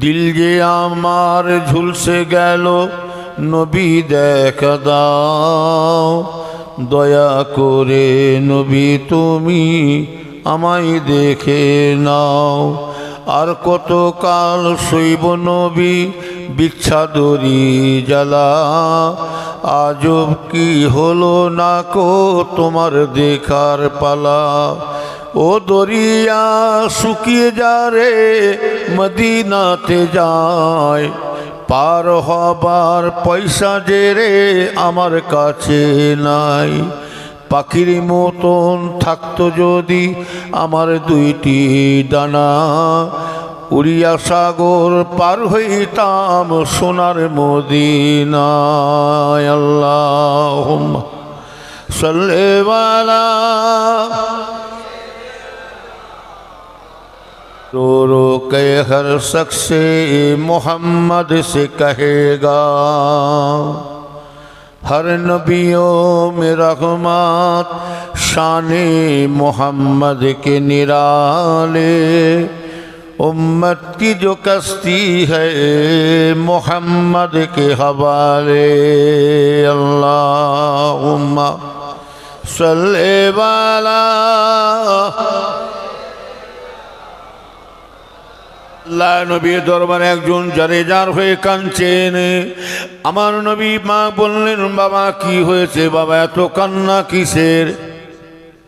দিল যে আমার ঝুলসে গেল, নবী দেখা দাও, দয়া করে নবী তুমি আমায় দেখে নাও। আর কত কাল সইব নবী বিচ্ছাদরি জ্বালা, আজব কি হলো না কো তোমার দেখার পালা। ও দরিয়া শুকিয়ে যা রে মদিনাতে যায়, পার হবার পয়সা যে রে আমার কাছে নাই। পাখির মতন থাকতো যদি আমার দুইটি ডানা, উড়িয়া সাগর পার হইতাম সোনার মদিনায়। আল্লাহুম্মা সাল্লি আলা। रो रो के हर शख्स मोहम्मद से कहेगा, हर नबियों में रहमत शान मोहम्मद के निराले। उम्मत की जो कश्ती है मोहम्मद के हवाले। अल्लाहुम्मा सल्ले वाला। আল্লাহ নবীর দরবারে একজন জারেজার হয়ে কাঁদছেন। আমার নবী মা বললেন, বাবা কি হয়েছে বাবা, এত কান্না কিসের?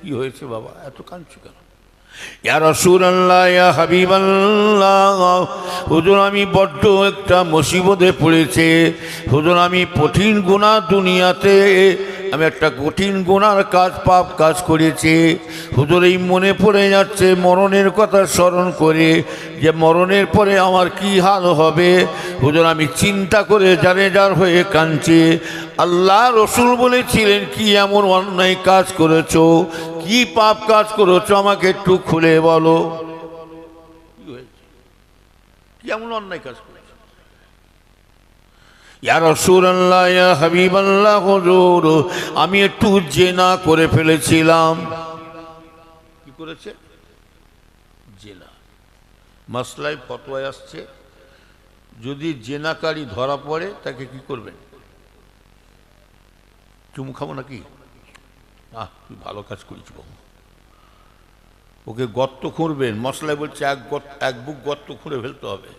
কি হয়েছে বাবা, এত কাঁদছো কেন? ইয়া রাসূলুল্লাহ, ইয়া হাবিবাল্লাহ, হুজুর আমি বড্ড একটা মুসিবতে পড়েছে। হুজুর আমি কঠিন গুনাহ, দুনিয়াতে আমি একটা কঠিন গুনার কাজ, পাপ কাজ করেছি। হুজুর এই মনে পড়ে যাচ্ছে মরণের কথা স্মরণ করে, যে মরণের পরে আমার কি হাল হবে। হুজুর আমি চিন্তা করে জারেজার হয়ে কাঁদছি। আল্লাহ রসুল বলেছিলেন, কি এমন অন্যায় কাজ করেছো, কি পাপ কাজ করেছো, আমাকে একটু খুলে বলো। কি হয়েছে, কি এমন অন্যায় কাজ করেছো? ইয়া রাসূলুল্লাহ, ইয়া হাবিবাল্লাহ, হুজুর আমি একটু জেনা করে ফেলেছিলাম। কি করেছে? জেনা। মাসলায় ফতোয়া আসছে, যদি জেনাকারী ধরা পড়ে তাকে কি করবেন? চুমু খাবো নাকি? তুই ভালো কাজ করেছি বাবু, ওকে গর্ত খুঁড়বেন। মশলায় বলছে এক বুক গর্ত খুঁড়ে ফেলতে হবে।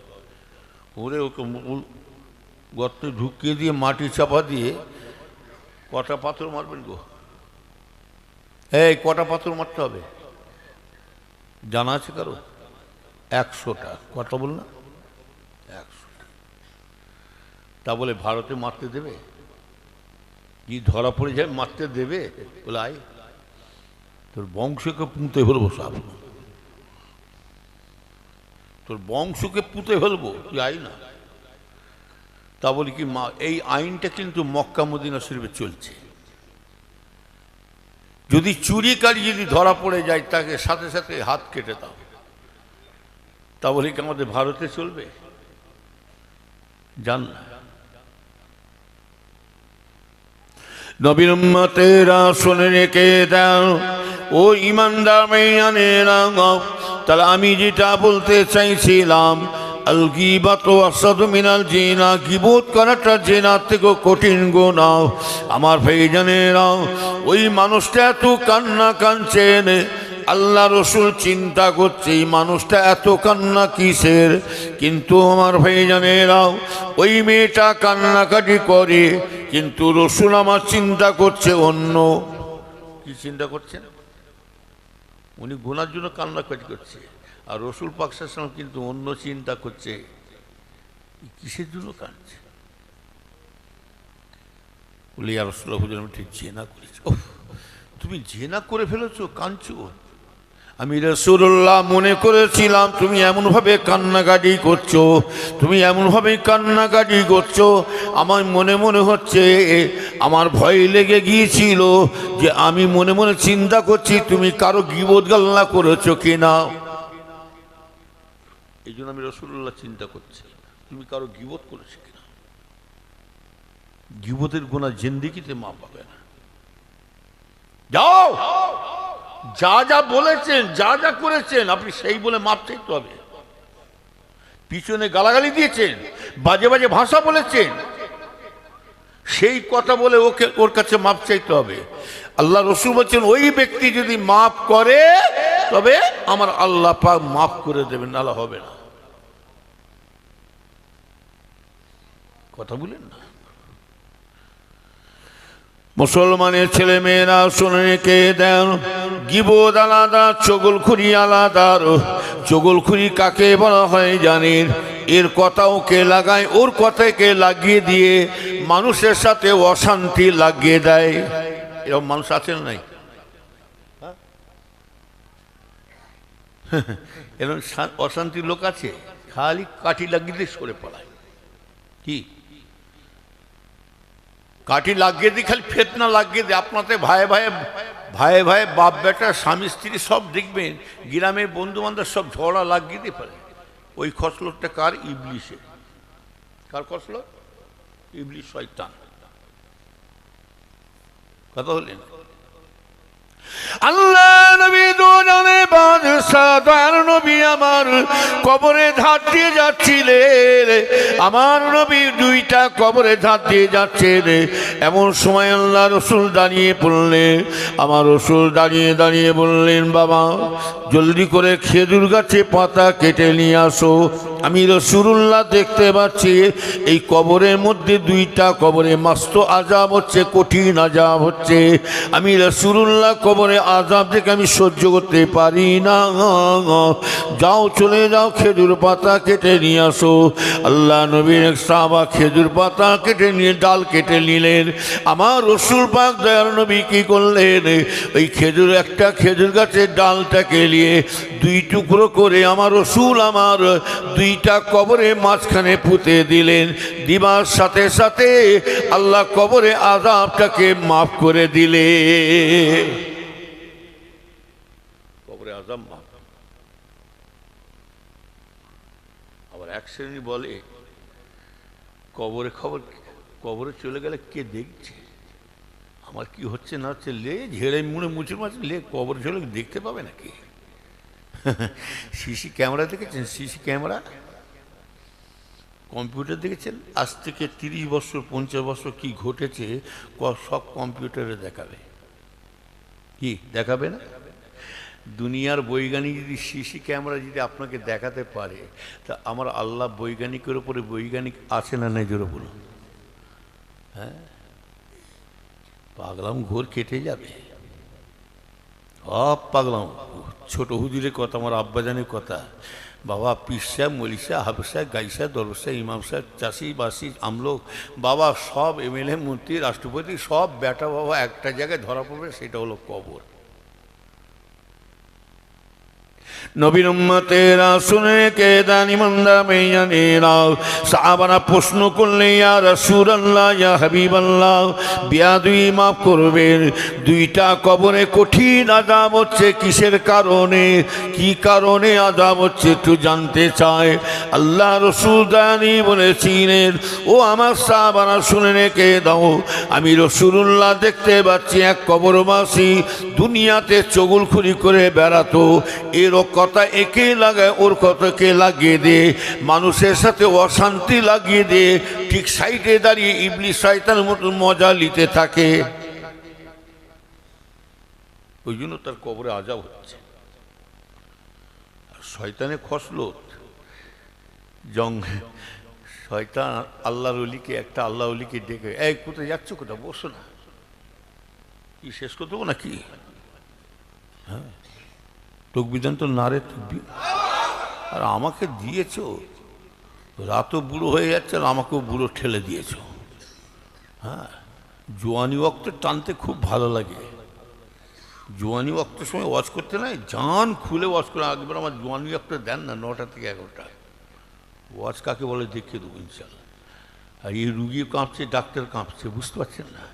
খুঁড়ে ওকে গর্তে ঢুকিয়ে দিয়ে মাটি চাপা দিয়ে কটা পাথর মারবেন গো? এই কটা পাথর মারতে হবে জানা আছে কারো? 100টা। কটা বল না? 100টা। তা বলে ভারতে মারতে দেবে? কি ধরা পড়ে যায় মারতে দেবে? বলে আয় তোর বংশকে পুঁতে ফেলবো, সব তোর বংশকে পুঁতে ফেলবো, তুই আয় না। তা বলি কি মা, এই আইনটা কিন্তু মক্কা মদিনা শরীফে চলছে। যদি চুরিকারী যদি ধরা পড়ে যায় তাকে সাথে সাথে হাত কেটে দাও। তা বলি কি আমাদের ভারতে চলবে? জান না। নবীর উম্মতেরা শুনে রেখে দাও, ও ইমানদার মেয়ানেরা, তাহলে আমি যেটা বলতে চাইছিলাম, আল গীবাতু আসাদু মিনাল জিনা, গীবত করাটা জিনার থেকে কঠিন গুনাহ। আমার ভাইজানেরা, ওই মানুষটা এত কান্না কাঁদছেন, আল্লাহ রসুল চিন্তা করছে এই মানুষটা এত কান্না কিসের। কিন্তু আমার ভাইজানেরা, ওই মেয়েটা কান্নাকাটি করে, কিন্তু রসুল আমার চিন্তা করছে অন্য। কি চিন্তা করছেন? উনি গুনার জন্য কান্নাকাটি করছে, আর রসুল পাক সাল্লাল্লাহু আলাইহি ওয়াসাল্লাম কিন্তু অন্য চিন্তা করছে, কিসের জন্য কাঁদছে। বলি ইয়া রাসূলুল্লাহ, হুজুর আমি ঠিক জেনা করেছি। তুমি জেনা করে ফেলেছো, কাঁদছো? আমি রাসূলুল্লাহ মনে করেছিলাম তুমি এমনভাবে কান্নাকাটি করছো, তুমি এমনভাবে কান্নাকাটি করছো, আমার মনে মনে হচ্ছে, আমার ভয় লেগে গিয়েছিল যে আমি মনে মনে চিন্তা করছি তুমি কারো গীবত গাল্লা করেছো কিনা। এই জন্য আমি রাসূলুল্লাহ চিন্তা করছি তুমি কারো গীবত করেছো কিনা। গীবতের গুনাহ জিন্দেগিতে মাপ পাবে না। যাও, যা যা বলেছেন, যা যা করেছেন আপনি সেই বলে মাপ চাইতে হবে। পিছনে গালাগালি দিয়েছেন, বাজে বাজে ভাষা বলেছেন, সেই কথা বলে ওকে ওর কাছে মাপ চাইতে হবে। আল্লাহ রসুল বলছেন ওই ব্যক্তি যদি মাপ করে তবে আমার আল্লাহ পাক মাফ করে দেবেন, নাহলে হবে না। কথা বলেন না। মুসলমানের ছেলে মেয়েরা শুনে রেখে দেন, গিবত আলাদা, চগলখুরি আলাদা। চগলখুরি কাকে বলা হয় জানেন? এর কথাও কে লাগায়, ওর কথাকে লাগিয়ে দিয়ে মানুষের সাথে অশান্তি লাগিয়ে দেয়। এরকম মানুষ আছেন নাই? এরকম অশান্তির লোক আছে, খালি কাঠি লাগিয়ে দিয়ে সরে পড়ায়। কি কাঠি লাগিয়ে দিই, খালি ফেতনা লাগিয়ে দিই। আপনাদের ভাই ভাই ভাই ভাই বাপ বেটা স্বামী স্ত্রী সব দেখবেন, গ্রামের বন্ধু বান্ধব সব ঝগড়া লাগিয়ে দিতে পারে। ওই খসলতটা কার? ইবলিসের। কার খসলত? ইবলিস, শয়তান। কথা বললেন? আল্লাহ নবী দুজনে বাদশাহ দয়ার নবী আমার কবরে ধার দিয়ে যাচ্ছিলেন। আমার নবী দুইটা কবরে ধার দিয়ে যাচ্ছেন। এমন সময় আল্লাহ রসুল দাঁড়িয়ে পড়লেন। আমার রসুল দাঁড়িয়ে দাঁড়িয়ে বললেন, বাবা জলদি করে খেজুর গাছে পাতা কেটে নিয়ে আসো। আমি রাসূলুল্লাহ দেখতে পাচ্ছি এই কবরের মধ্যে দুইটা কবরে মস্ত আযাব হচ্ছে, কঠিন আযাব হচ্ছে। আমি রাসূলুল্লাহ কবরে আযাব দেখে আমি সহ্য করতে পারি না। যাও চলে যাও, খেজুর পাতা কেটে নিয়ে আসো। আল্লাহ নবীর এক সাহাবা খেজুর পাতা কেটে নিয়ে ডাল কেটে নিলেন। আমার রাসূল পাক দয়ার নবী কি করলেন? ওই খেজুর একটা খেজুর গাছের ডালটাকে নিয়ে দুই টুকরো করে আমার রাসূল আমার দুইটা কবরে মাঝখানে পুঁতে দিলেন। দিবার সাথে সাথে আল্লাহ কবরে আযাবটাকে মাফ করে দিলে। কবরে আযাব মাফ। আবার এক শ্রেণী বলে কবরে কবরে চলে গেলে কে দেখছে, আমার কি হচ্ছে না হচ্ছে লে ঝেড়ে মুড়ে মুচুর মাছ লে কবরে চলে দেখতে পাবে নাকি? সিসি ক্যামেরা দেখেছেন? সিসি ক্যামেরা, কম্পিউটার দেখেছেন? আজ থেকে 30 বছর 50 বছর কি ঘটেছে সব কম্পিউটারে দেখাবে। কি দেখাবে না? দুনিয়ার বৈজ্ঞানিক যদি সিসি ক্যামেরা যদি আপনাকে দেখাতে পারে, তা আমার আল্লাহ বৈজ্ঞানিকের উপরে বৈজ্ঞানিক আছে না নেই জোরে বলুন? হ্যাঁ, পাগলাম ঘোর কেটে যাবে। সব পাগলাম। ছোট হুজুরের কথা, আমার আব্বাজানের কথা, বাবা পীর সাহেব, মৌলী সাহেব, হাফেজ সাহেব, গাই সাহেব, দরবার সাহেব, ইমাম সাহেব, চাষি বাসি আমলোক, বাবা সব এমএলএ মন্ত্রী রাষ্ট্রপতি সব বেটা বাবা একটা জায়গায় ধরা পড়বে, সেটা হলো কবর। নবীর উম্মতেরা শুনে কে দেন, ইমানদার বেঈমানেরা। সাহাবারা প্রশ্ন করলে, ইয়া রাসূলুল্লাহ, ইয়া হাবিবাল্লাহ, বিয়াদুই মাফ করবেন, দুইটা কবরে কঠিন আযাব হচ্ছে, কিসের কারণে, কি কারণে আযাব হচ্ছে একটু জানতে চায়। আল্লাহ রাসূল জানি বলেছিলেন, ও আমার সাহাবারা শুনে রেখে দাও, আমি রাসূলুল্লাহ দেখতে পাচ্ছি এক কবরবাসী দুনিয়াতে চগলখুরি করে বেড়াতো, এর কথা একে লাগায় ওর কথাকে লাগিয়ে দে, মানুষের সাথে অশান্তি লাগিয়ে দে, ঠিক সাইডে দাঁড়িয়ে ইবলিস শয়তানের মতো মজা নিতে থাকে। ওই জন্য তার কবরে আযাব হচ্ছে। শয়তানে খসলত জং শয়তান আল্লাহর ওলিকে, একটা আল্লাহ ওলিকে ডেকে, এই কোথায় যাচ্ছ, কোথায় বসো না, কি শেষ করতে দেবো নাকি? হ্যাঁ, তকবিদান তো নারে তকবি। আর আমাকে দিয়েছ, রাতও বুড়ো হয়ে যাচ্ছে আর আমাকেও বুড়ো ঠেলে দিয়েছ। হ্যাঁ, জোয়ানি ওয়াক্ত টানতে খুব ভালো লাগে। জোয়ানি ওয়াক্তের সময় ওয়াজ করতে নাই, জান খুলে ওয়াজ করে। একবার আমার জোয়ানি ওয়াক্ত দেন না, 9টা থেকে 11টা। ওয়াজ কাকে বলে দেখিয়ে দেবো ইনশাল্লাহ। আর এই রুগী কাঁপছে, ডাক্তার কাঁপছে, বুঝতে পারছেন না?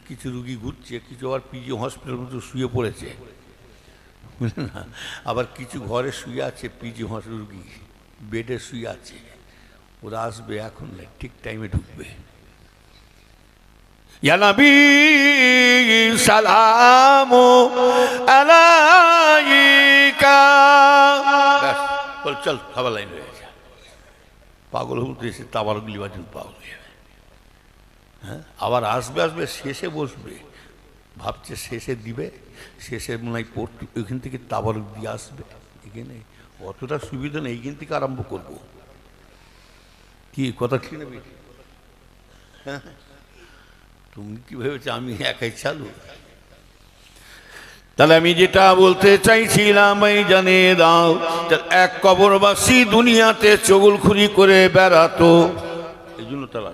কিছু রুগী ঘুরছে, কিছু আবার পিজি হসপিটালের মতো শুয়ে পড়েছে, বুঝলেন না? আবার কিছু ঘরে শুয়ে আছে, পিজি রুগী বেডে শুয়ে আছে। ওরা আসবে এখন, ঠিক টাইমে ঢুকবে। ইয়া নবী সালামু আলাইকা, চল খাবার লাইন হয়ে গেছে। পাগল হতে এসে তাবার লিবাজন পাগল হয়ে যাবে। হ্যাঁ, আবার আসবে আসবে শেষে বসবে, ভাবছে শেষে দিবে, শেষে মনে হয় পড়তে ওইখান থেকে তাবার দিয়ে আসবে। এখানে অতটা সুবিধা নেই, এইখান থেকে আরম্ভ করব। কি কথা ঠিক নেবে? হ্যাঁ, তুমি কি ভেবেছো আমি একাই চালু? তাহলে আমি যেটা বলতে চাইছিলাম এই জানিয়ে দাও, এক কবরবাসী দুনিয়াতে চগলখুরি করে বেড়াতো, এই জন্য তারা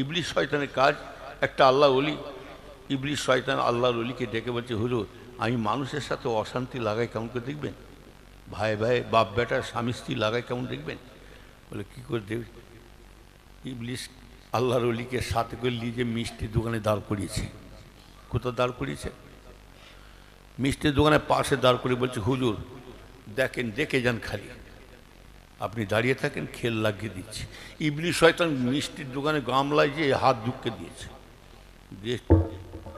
ইবলিস শয়তানের কাজ। একটা আল্লাহ ওলি, ইবলিস শয়তান আল্লাহর ওলিকে ডেকে বলছে, হুজুর আমি মানুষের সাথে অশান্তি লাগাই কেমন করে দেখবেন, ভাই ভাই বাপ বেটা স্বামী স্ত্রী লাগাই কেমন দেখবেন। বলে কী করে দেবে? ইবলিস আল্লাহর ওলিকে সাথে করে নিয়ে যে মিষ্টির দোকানে দাঁড় করিয়েছে। কোথাও দাঁড় করিয়েছে? মিষ্টির দোকানের পাশে দাঁড় করে বলছে, হুজুর দেখেন, দেখে যান, খালি আপনি দাঁড়িয়ে থাকেন, খেল লাগিয়ে দিচ্ছে। ইবলিস শয়তান মিষ্টির দোকানে গামলায় যে হাত ঢুকে দিয়েছে, দিয়ে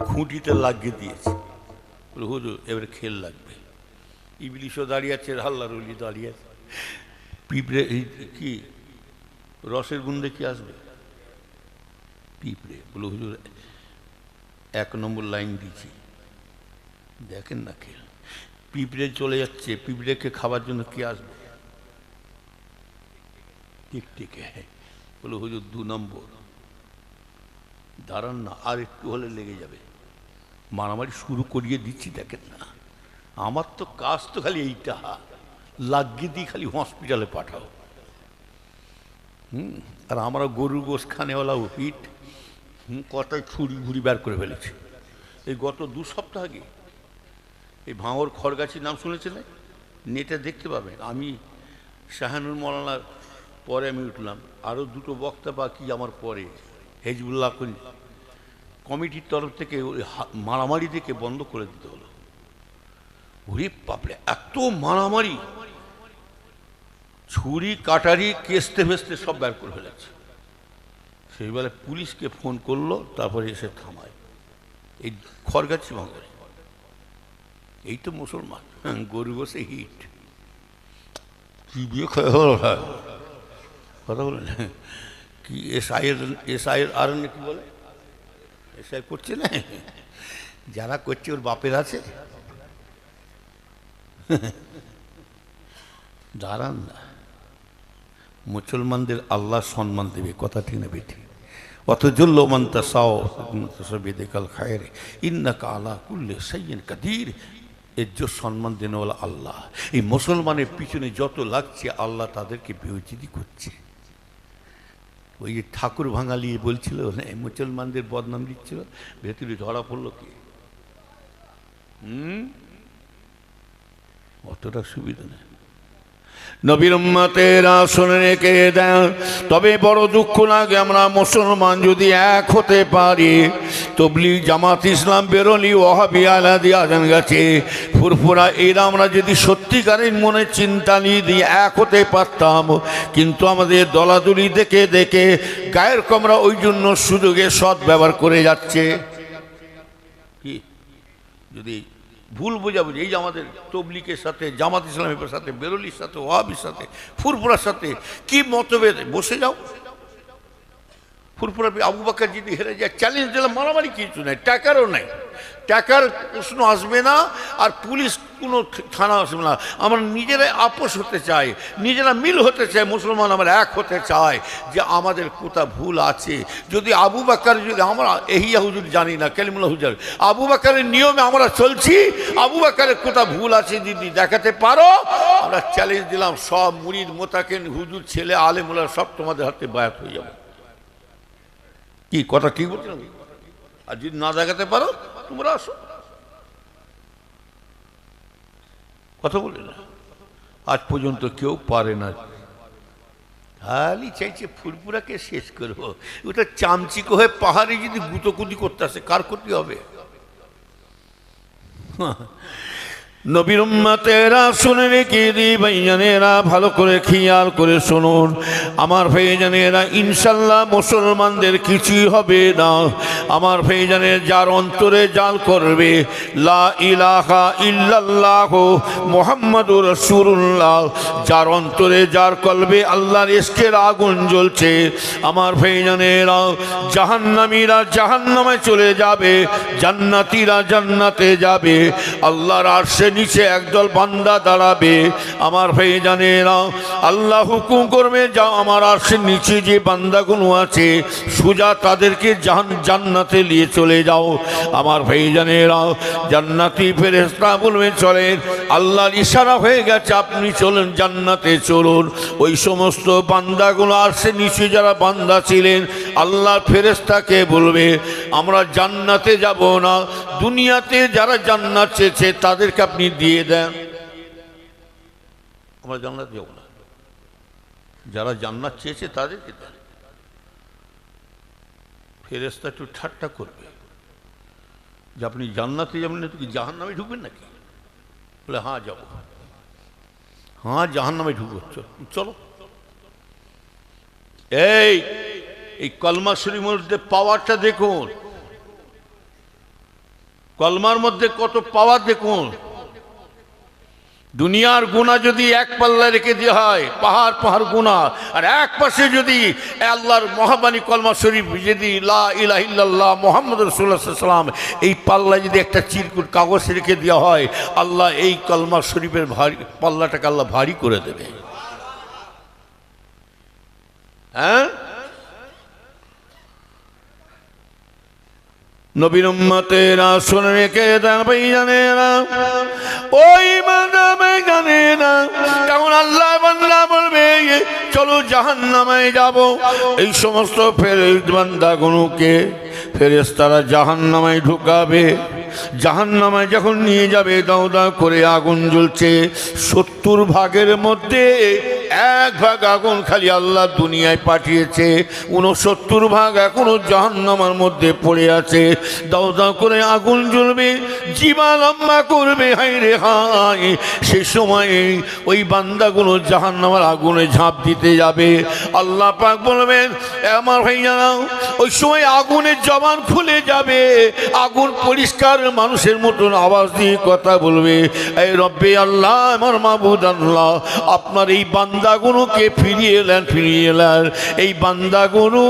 খুঁটিতে লাগিয়ে দিয়েছে। বলে হুজুর এবারে খেল লাগবে। ইবলিশও দাঁড়িয়ে আছে, আল্লাহর ওলি দাঁড়িয়ে আছে। পিঁপড়ে কি রসের গুন্দে কি আসবে? পিঁপড়ে। বলে হুজুর 1 নম্বর লাইন দিচ্ছি, দেখেন না খেল। পিঁপড়ে চলে যাচ্ছে, পিঁপড়েকে খাবার জন্য কি আসবে? টিকটিকে। বলে হুজুর 2 নম্বর। দাঁড়ান না, আর একটু হলে লেগে যাবে। মারামারি শুরু করিয়ে দিচ্ছি, দেখেন না। আমার তো কাজ তো খালি এইটা, লাগিয়ে দিই, খালি হসপিটালে পাঠাও। আর আমরা গরুর গোশ খানেওয়ালাও হিট, কটায় ছুরি ঘুরি বের করে ফেলেছি। এই গত 2 সপ্তাহ আগে এই ভাঙর খড়গাছির নাম শুনেছেন? নেটে দেখতে পাবেন। আমি শাহানুর মৌলানার পরে আমি উঠলাম, আরও 2টো বক্তা বাকি আমার পরে। হেজবুল্লাহ কমিটির তরফ থেকে মারামারি দেখে বন্ধ করে দিতে হলো। ওরে বাপরে, এত মারামারি, ছুরি কাটারি কেসতে ফেসতে সব বের করে ফেলেছে। সেই বেলায় পুলিশকে ফোন করলো, তারপরে এসে থামায়। এই খড়গাছি ভাঙরে, এই তো মুসলমান, গরু বসে হিট, কি বিয়ে কথা বলেন কি? এসআইয়ের আর কি বলে, এসআই করছে না, যারা করছে ওর বাপের আছে। দাঁড়ান না, মুসলমানদের আল্লাহ সম্মান দেবে, কথা ঠিক না বেঠি? অতজল্লমান্তা সাও বেদেকাল খায়রে ইন্নাকা আলা কুল্লি শাইইন কাদির। এর যে সম্মান দেনওয়ালা আল্লাহ। এই মুসলমানের পিছনে যত লাগছে, আল্লাহ তাদেরকে বেইজ্জতি করছে। ওই যে ঠাকুর ভাঙালি বলছিল, মুসলমানদের বদনাম দিচ্ছিল, ভেতরে ধরা পড়লো কি? অতটা সুবিধা নেই। নবীর উম্মতেরা শুনে রেখে দেন, তবে বড় দুঃখ লাগে আমরা মুসলমান যদি এক হতে পারি। তবলিগ জামাত ইসলাম বেরোলি ওয়াহাবি আলাদি আজান গেছে ফুরফুরা, এরা আমরা যদি সত্যিকারের মনে চিন্তা নিয়ে দিয়ে এক হতে পারতাম। কিন্তু আমাদের দলাদলি দেখে দেখে গায়ের কমরা ওই জন্য সুযোগে সৎ ব্যবহার করে যাচ্ছে। কি যদি ভুল বোঝাবুঝি, এই যে আমাদের তবলিগের সাথে, জামাত ইসলামের সাথে, বেরোলির সাথে, ওয়াহাবির সাথে, ফুরফুরার সাথে কি মতভেদ, বসে যাও। ফুরফুরা আবু বকর যদি হেরে যায়, চ্যালেঞ্জ দিলাম, মারামারি কিছু নাই, টাকারও নাই, টাকার প্রশ্ন আসবে না, আর পুলিশ কোনো থানা আসবে না। আমরা নিজেরাই আপোষ হতে চাই, নিজেরা মিল হতে চাই, মুসলমান আমরা এক হতে চাই যে আমাদের কোথা ভুল আছে। যদি আবু বকর, যদি আমরা এহিয়া হুজুর জানি না, কালিমুল্লাহ হুজুর, আবু বকরের নিয়মে আমরা চলছি, আবু বকরের কোথা ভুল আছে যদি দেখাতে পারো, আমরা চ্যালেঞ্জ দিলাম, সব মুরিদ মোতাকেন হুজুর ছেলে আলেমুল্লাহ সব তোমাদের হাতে বায়াত হয়ে যাবে। কি কথা ঠিক বলছো? আর যদি না দেখাতে পারো, তোমরা আসো, কথা বলে না। আজ পর্যন্ত কেউ পারে না, খালি চাইছে ফুরফুরাকে শেষ করবো। ওটা চামচিকো হয়ে পাহাড়ে যদি গুতোকুতি করতে আসে, কার ক্ষতি হবে? নবীর উম্মতেরা শুনে রেখে দিই ভাইজানেরা, ভালো করে খেয়াল করে শুনুন আমার ভাইজানেরা, ইনশাল্লাহ মুসলমানদের কিছুই হবে না। আমার ভাইজানের যার অন্তরে জাল করবে লা ইলাহা ইল্লাল্লাহ মুহাম্মাদুর রাসূলুল্লাহ, যার অন্তরে যার কলবে আল্লাহর ইশকের আগুন জ্বলছে, আমার ভাইজানেরা জাহান্নামীরা জাহান্নামে চলে যাবে, জান্নাতীরা জান্নাতে যাবে। আল্লাহর আরশের নিচে একদল বান্দা দাঁড়াবে, আমার ভাইজানেরা আল্লাহ হুকুম করবে, যাও আমার আরশের নিচে যে বান্দাগুলো আছে সোজা তাদেরকে জান্নাতে নিয়ে চলে যাও। আমার ভাইজানেরা জান্নাতি ফেরেশতা বলবে চলেন, আল্লাহর ইশারা হয়ে গেছে আপনি চলেন জান্নাতে চলুন। ওই সমস্ত বান্দাগুলো আরশের নিচে যারা বান্দা ছিলেন আল্লাহর ফেরেশতাকে বলবে আমরা জান্নাতে যাব না, দুনিয়াতে যারা জান্নাত চেয়েছে তাদেরকে আপনি দিয়ে দেন, আমরা জান্নাত যাব না, যারা জান্নাত চেয়েছে তাদেরকে দেন। ফেরেশতা একটু ঠাট্টা করবে যে আপনি জান্নাতে যাবেন না, তুই জাহান্নামে ঢুকবেন নাকি? বলে হ্যাঁ যাব, হ্যাঁ জাহান্নামে ঢুকবো, চলো। এই কলমা শরীফের মধ্যে পাওয়ারটা দেখুন, কলমার মধ্যে কত পাওয়ার দেখুন। দুনিয়ার গুনাহ যদি এক পাল্লায় রেখে দেওয়া হয় পাহাড় পাহাড় গুনাহ, আর এক পাশে যদি আল্লাহর মহাবাণী কলমা শরীফ যদি লা ইলাহা ইল্লাল্লাহ মুহাম্মাদুর রাসূলুল্লাহ সাল্লাল্লাহু আলাইহি ওয়াসাল্লাম এই পাল্লায় যদি একটা চিরকুট কাগজ রেখে দেওয়া হয়, আল্লাহ এই কলমা শরীফের ভারী পাল্লাটাকে আল্লাহ ভারী করে দেবে। হ্যাঁ, নবীর উম্মতেরা শুনে রেখে দেন ভাইজানেরা, ওই বান্দা জানেনা কেমন আল্লাহ বান্দা বলবে চলো জাহান্নামে যাব। এই সমস্ত বান্দাগুলোকে ফেরেশতারা জাহান্নামে ঢুকাবে। জাহান্নামে যখন নিয়ে যাবে দাও দাও করে আগুন জ্বলছে, 70 ভাগের মধ্যে 1 ভাগ আগুন খালি আল্লাহ দুনিয়ায় পাঠিয়েছে, 69 ভাগ এখনো জাহান্নামের মধ্যে পড়ে আছে। দাও দাও করে আগুন জ্বলবে, জীবা লম্বা করবে, হায় রে হায়। সেই সময় ওই বান্দাগুলো জাহান্নামের আগুনে ঝাঁপ দিতে যাবে। আল্লাহ পাক বলবেন আমার ভাইজানা, ওই সময় আগুনের জবান খুলে যাবে, আগুন পরিষ্কার মানুষের মতন আওয়াজ দিয়ে কথা বলবে, এই রব্বে আল্লাহ আমার মাবুদ আল্লাহ, আপনার এই বান্দাগুলোকে ফিরিয়ে এলেন, ফিরিয়ে এলেন। এই বান্দাগুলো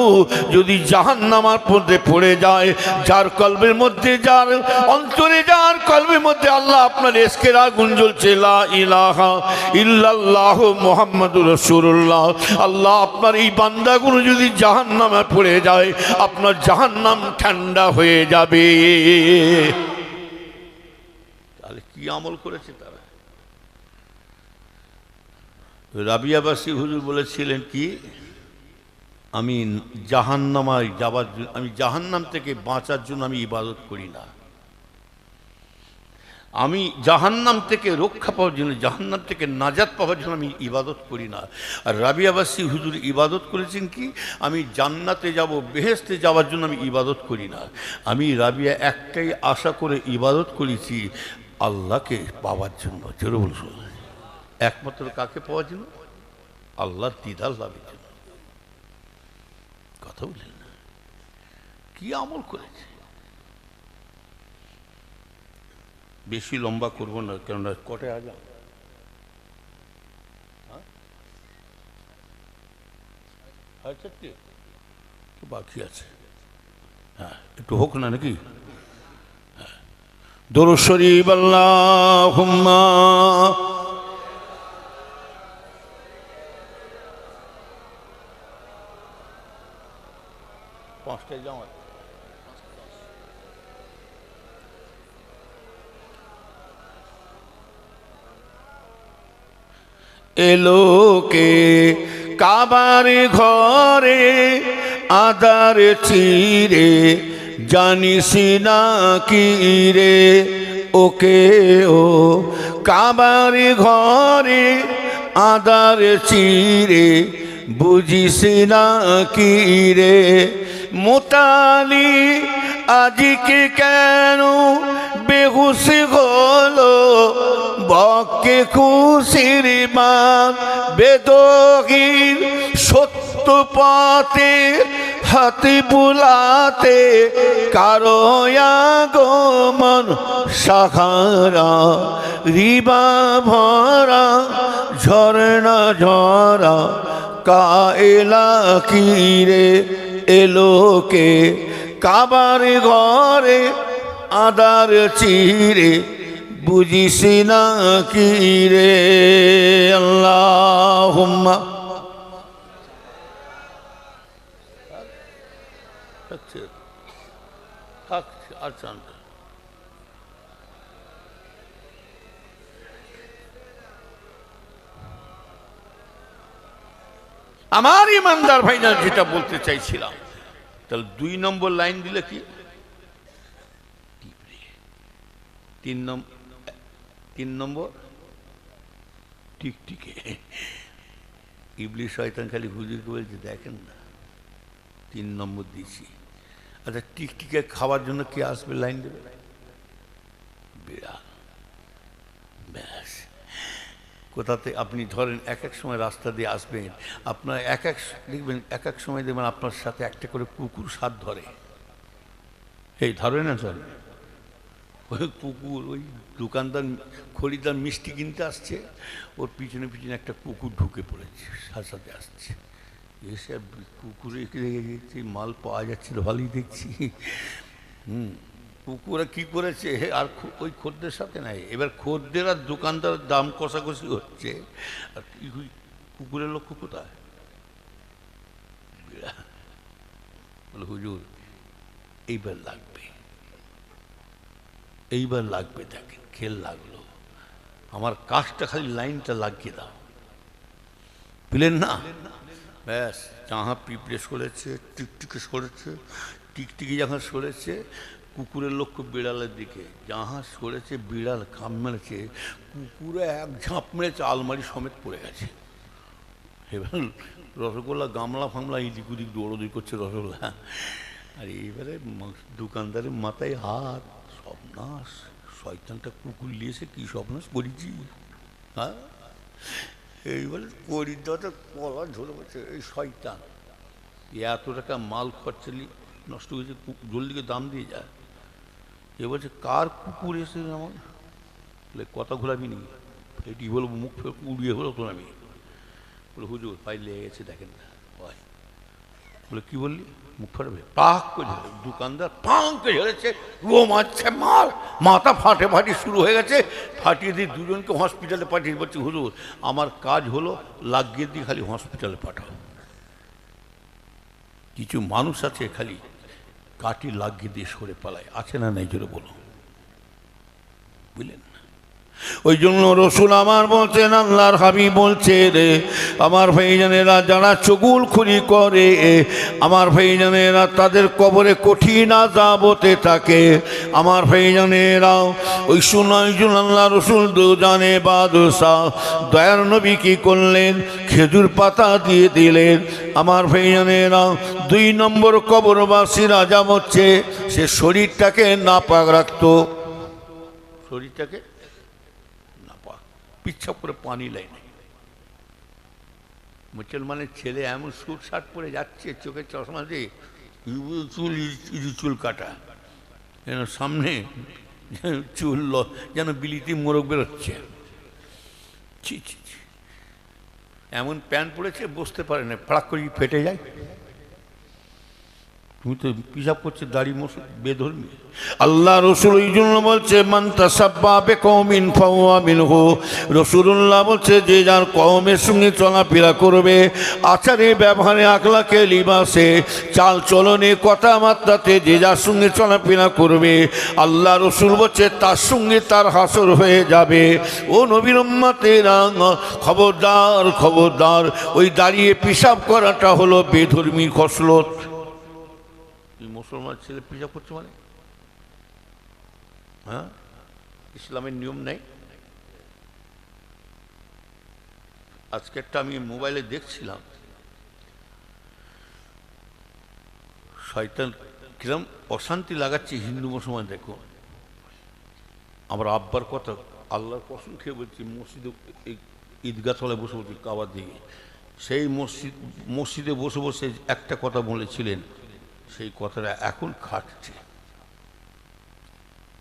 যদি জাহান্নামের মধ্যে পড়ে যায়, যার কলবের মধ্যে যার অন্তরে যার কলবের মধ্যে আল্লাহ আপনার ইশকের আগুন জ্বলছে, লা ইলাহা ইল্লাল্লাহ মুহাম্মাদুর রাসূলুল্লাহ, আল্লাহ আপনার এই বান্দাগুলো যদি জাহান্নামে পড়ে যায় আপনার জাহান্নাম ঠান্ডা হয়ে যাবে। তাহলে কি আমল করেছে তারা? রাবিয়াবাসী হুজুর বলেছিলেন কি, আমি জাহান্নামায় যাবার জন্য, আমি জাহান্নাম থেকে বাঁচার জন্য আমি ইবাদত করি না, আমি জাহান্নাম থেকে রক্ষা পাওয়ার জন্য, জাহান্নাম থেকে নাজাত পাওয়ার জন্য আমি ইবাদত করি না। আর রাবিয়াবাসী হুজুর ইবাদত করেছেন কি, আমি জান্নাতে যাব, বেহেশতে যাওয়ার জন্য আমি ইবাদত করি না। আমি রাবিয়া একটাই আশা করে ইবাদত করেছি, আল্লাহকে পাওয়ার জন্য। জোরে বলছো, একমাত্র কাকে পাওয়ার জন্য? আল্লাহর দিদার লাভের জন্য। কথা বললেন না, কি আমল করেছে। বেশি লম্বা করবো না, কেননা কটে আজান বাকি আছে। হ্যাঁ, একটু হোক না নাকি? দরুদ শরীফ আল্লাহুম্মা পাঁচটায় যাওয়া এলোকে কাবার ঘরে আদার চিরে জানিস না কি রে, ওকে ও কাবার ঘরে আদার চিরে বুঝিস না কি রে, মোতালি আজকে কেন বেহুশ হলো বকে খুশির মান বেদহীন সত্য পথে হাতি বুলাতে কারো আগমন সাহারা রিবা ভরা ঝরনা ঝরা কায়লা কিরে এলোকে কাবার ঘরে আদার চিরে বুঝিস না কিরে আল্লাহুম্মা আমার ইমানদার ভাইজান যেটা বলতে চাইছিলাম, তাহলে 2 নম্বর লাইন দিলে কি, 3 নম্বর টিকটিকে। ইবলিস শয়তান খালি হুজুরকে বলছে দেখেন না 3 নম্বর দিয়েছি। আচ্ছা টিকটিকে খাওয়ার জন্য কে আসবে লাইন দেবে? বিড়াল। ব্যাস। কোথাতে আপনি ধরেন এক এক সময় রাস্তা দিয়ে আসবেন, আপনার দেখবেন এক এক সময় দেখবেন আপনার সাথে একটা করে কুকুর সাথ ধরে। এই ধরে না ধরে, ওই কুকুর, ওই দোকানদার খরিদার মিষ্টি কিনতে আসছে, ওর পিছনে পিছনে একটা কুকুর ঢুকে পড়েছে, সাথে সাথে আসছে। এসে কুকুরে দেখছি মাল পাওয়া যাচ্ছে তো ভালোই দেখছি। কুকুরে কি করেছে, আর ওই খদ্দের সাথে নাই, এবার খদ্দের আর দোকানদার দাম কষাকষি হচ্ছে, আর কুকুরের লক্ষ্য কোথায়? বলে হুজুর এইবার লাগবে, এইবার লাগবে, দেখেন খেল লাগলো, আমার কাজটা খালি লাইনটা লাগিয়ে দাও। পেলেন না? ব্যাস, যাহা পিঁপড়ে সরেছে, টিকটিকি সরেছে, টিকটিকি যখন সরেছে কুকুরের লক্ষ্য বিড়ালের দিকে, যাহা সরেছে বিড়াল কাম মেরেছে, কুকুরে এক ঝাঁপ মেরেছে, আলমারি সমেত পড়ে গেছে। এবার রসগোল্লা গামলা ফামলা এদিক ওদিক দৌড়োদৌড়ি করছে রসগোল্লা, আর এইবারে দোকানদারের মাথায় হাত, সবনাশ, শয়তানটা কুকুর নিয়েছে, কি সবনাশ করেছি। হ্যাঁ, এইবারে পরিদাটা কলা ধরে বলছে এই শয়তান এত টাকা মাল খরচালি নষ্ট হয়েছে, জলদিকে দাম দিয়ে যায়। এ বলছে কার কুকুর এসে আমার, বলে কথা ঘোরাবি নি, এটি বলবো মুখ উড়িয়ে হলো তো আমি। বলে হুজুর পাই লেগে গেছে দেখেন না। বলে কি বললি, মুখ ফাটবে? পাক করে ঝেড়ে, দোকানদার পাঁকে ঝেড়েছে, ও মারছে মার, মাথা ফাটে ফাটি শুরু হয়ে গেছে, ফাটিয়ে দিয়ে দুজনকে হসপিটালে পাঠিয়ে বলছি হুজুর আমার কাজ হলো, লাগিয়ে দিয়ে খালি হসপিটালে পাঠাও। কিছু মানুষ আছে খালি কাটি লাগিয়ে দিয়ে সরে পালায়, আছে না নাই জোরে বলো, বুঝলেন? ওই জন্য রসুল আমার বলছেন, আল্লাহর হাবিব বলছে রে আমার ভাইজানেরা, যারা চুগলখড়ি করে আমার ভাইজানেরা তাদের কবরে কঠিন আযাবতে থাকে। আমার ভাইজানেরা ওই সুনাইজুল আল্লাহ রসুল দুজানে বাদশাহ দয়ার নবী কি করলেন, খেজুর পাতা দিয়ে দিলেন। আমার ভাইজানেরা 2 নম্বর কবরবাসীর আযাব হচ্ছে সে শরীরটাকে নাপাক রাখতো, শরীরটাকে পিচ্ছাপ করে পানি লাইনে। মুসলমানের ছেলে এমন স্যুট শার্ট পরে যাচ্ছে, চোখের চশমা দিয়ে চুল চুল কাটা, যেন সামনে চুল যেন বিলিতি মোরগ বেরোচ্ছে। ছি ছি ছি, এমন প্যান্ট পরেছে বসতে পারে না, ফাড়াক করে ফেটে যায়। তুমি তো পিসাব করছে দাড়ি মোছ বেধর্মী। আল্লাহ রসুল এই জন্য বলছে মান তাসাব্বা বিকওমিন ফাহুয়া মিনহু, রাসূলুল্লাহ বলছে যে যার কওমের সঙ্গে চলাফেরা করবে, আচারে ব্যবহারে আখলাকে লিবাসে চাল চলনে কথাবার্তাতে যে যার সঙ্গে চলাফেরা করবে, আল্লাহ রসুল বলছে তার সঙ্গে তার হাসর হয়ে যাবে। ও নবীর উম্মতেরা খবরদার খবরদার, ওই দাঁড়িয়ে পিসাব করাটা হলো বেধর্মী খসলত। মুসলমান ছেলে পিসাব করছে মানে, হ্যাঁ ইসলামের নিয়ম নেই। আজকে একটা আমি মোবাইলে দেখছিলাম, শয়তান কিরম অশান্তি লাগাচ্ছে হিন্দু মুসলমান। দেখো আমার আব্বার কথা আল্লাহর কসম খেয়ে বলছি, মসজিদে এই ঈদগাহ তলায় বসে বলছি কাবার দিকে, সেই মসজিদে বসে বসে একটা কথা বলেছিলেন, সেই কথাটা এখন খাটছে।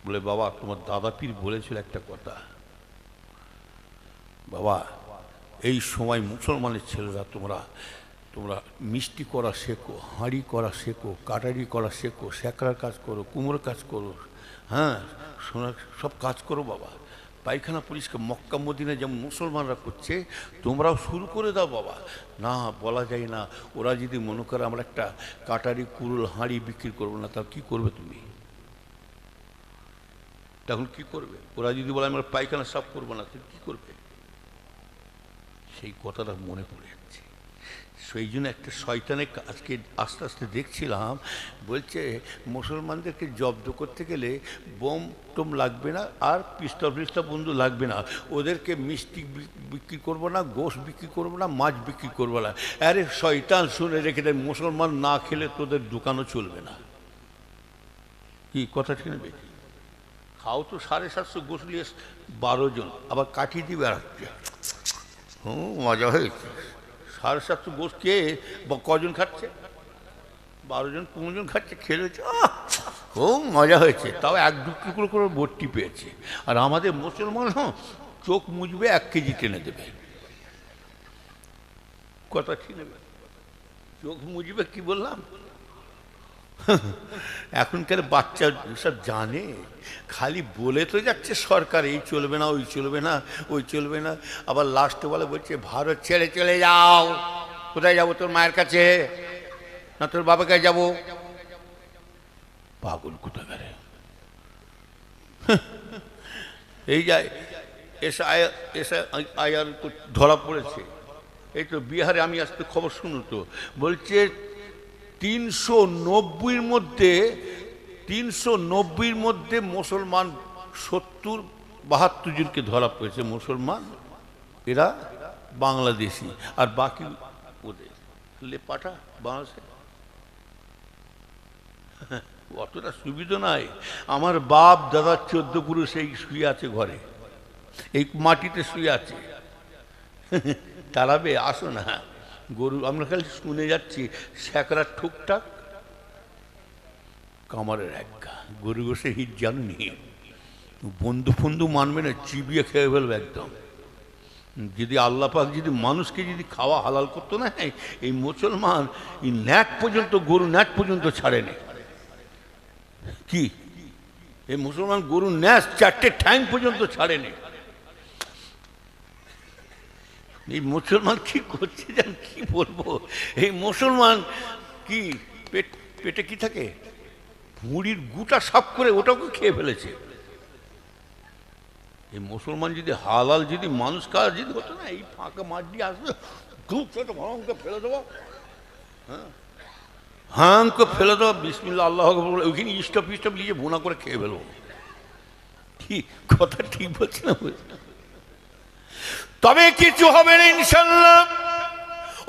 বলে, বাবা তোমার দাদা পীর বলেছিল একটা কথা, বাবা এই সময় মুসলমানের ছেলেরা তোমরা মিষ্টি করা শেখো, হাঁড়ি করা শেখো, কাটারি করা শেখো, স্যাঁকড়ার কাজ করো, কুমোর কাজ করো, হ্যাঁ সোনার সব কাজ করো বাবা। পায়খানা পরিষ্কার মক্কা মদিনায় যেমন মুসলমানরা করছে তোমরাও শুরু করে দাও বাবা। না বলা যায় না, ওরা যদি মনে করে আমরা একটা কাটারি কুড়ুল হাঁড়ি বিক্রি করবো না, তা কী করবে তুমি? তখন কি করবে? ওরা যদি বলে আমরা পায়খানা সাফ করবো না, তুমি কী করবে? সেই কথাটা মনে পড়ে যাচ্ছে। সেই জন্য একটা শয়তানে আজকে আস্তে আস্তে দেখছিলাম, বলছে মুসলমানদেরকে জব্দ করতে গেলে বোম টোম লাগবে না, আর পিস্তল বন্ধু লাগবে না, ওদেরকে মিষ্টি বিক্রি করবো না, গোশ বিক্রি করবো না, মাছ বিক্রি করবো না। আরে শয়তান, শুনে রেখে দেয়, মুসলমান না খেলে তোদের দোকানও চলবে না। কি কথা ঠিক নেবে? খাও তো 750 গোশ নিয়ে 12 জন, আবার কাটিয়ে দিবে আর মজা হয়েছে। 750 গোশ কে কজন খাচ্ছে? 12 জন 15 জন খাচ্ছে, খেলেছে, খুব মজা হয়েছে। তাও 1-2 টুকরো করে বট্টি পেয়েছে। আর আমাদের মুসলমান চোখ মুজবে 1 কেজি টেনে দেবে। কথা ঠিক নেবে? চোখ মুজবে, কি বললাম? এখনকার বাচ্চা সব জানে, খালি বলে তো যাচ্ছে সরকার এই চলবে না, ওই চলবে না, ওই চলবে না, আবার লাস্টে বলে বলছে ভারত ছেড়ে চলে যাও। কোথায় যাবো? তোর মায়ের কাছে না তোর বাবার কাছে যাবো? পাগল কোথাকারে। এই যায় এসে আয়ার ধরা পড়েছে। এই তো বিহারে আমি আজকে খবর শুনল তো, বলছে 390-র মধ্যে মুসলমান 70-72 জনকে ধরা পড়েছে। মুসলমান এরা বাংলাদেশি, আর বাকি ওদের লেপাটা বাংলাদেশে। অতটা সুবিধা নাই। আমার বাপ দাদা 14 পুরুষ এই শুয়ে আছে ঘরে, এই মাটিতে শুয়ে আছে। তারাবে আসো না, গরু আমরা খালি শুনে যাচ্ছি, স্যাঁকড়ার ঠুকটাক, কামারের একা গরু বসে হিট জানুনি, বন্ধু ফন্ধু মানবে না, চিবিয়ে খেয়ে ফেলবে একদম। যদি আল্লাহ পাক যদি মানুষকে যদি খাওয়া হালাল করতো না, এই মুসলমান এই ন্যাট পর্যন্ত, গরু ন্যাট পর্যন্ত ছাড়েনি। কি এই মুসলমান গরু ন্যাস 4টে ঠ্যাং পর্যন্ত ছাড়েনি। এই মুসলমান কি করছে জান, কি বলবো? এই মুসলমান কি পেটে কি থাকে, মুড়ির গুটা সাফ করে ওটাকে খেয়ে ফেলেছে। এই মুসলমান যদি হালাল যদি মানুষ খাওয়া যদি হতো না, এই ফাঁকা মাঠ দিয়ে আসবে, ভয়ঙ্কর ফেলে দেবো, হাঁকে ফেলে দেবো, বিসমিল্লাহ আল্লাহ আকবার, ওইখানে স্টপ নিয়ে ভুনা করে খেয়ে ফেলবো। ঠিক কথা ঠিক বলছে না? তবে কিছু হবে না ইনশাআল্লাহ।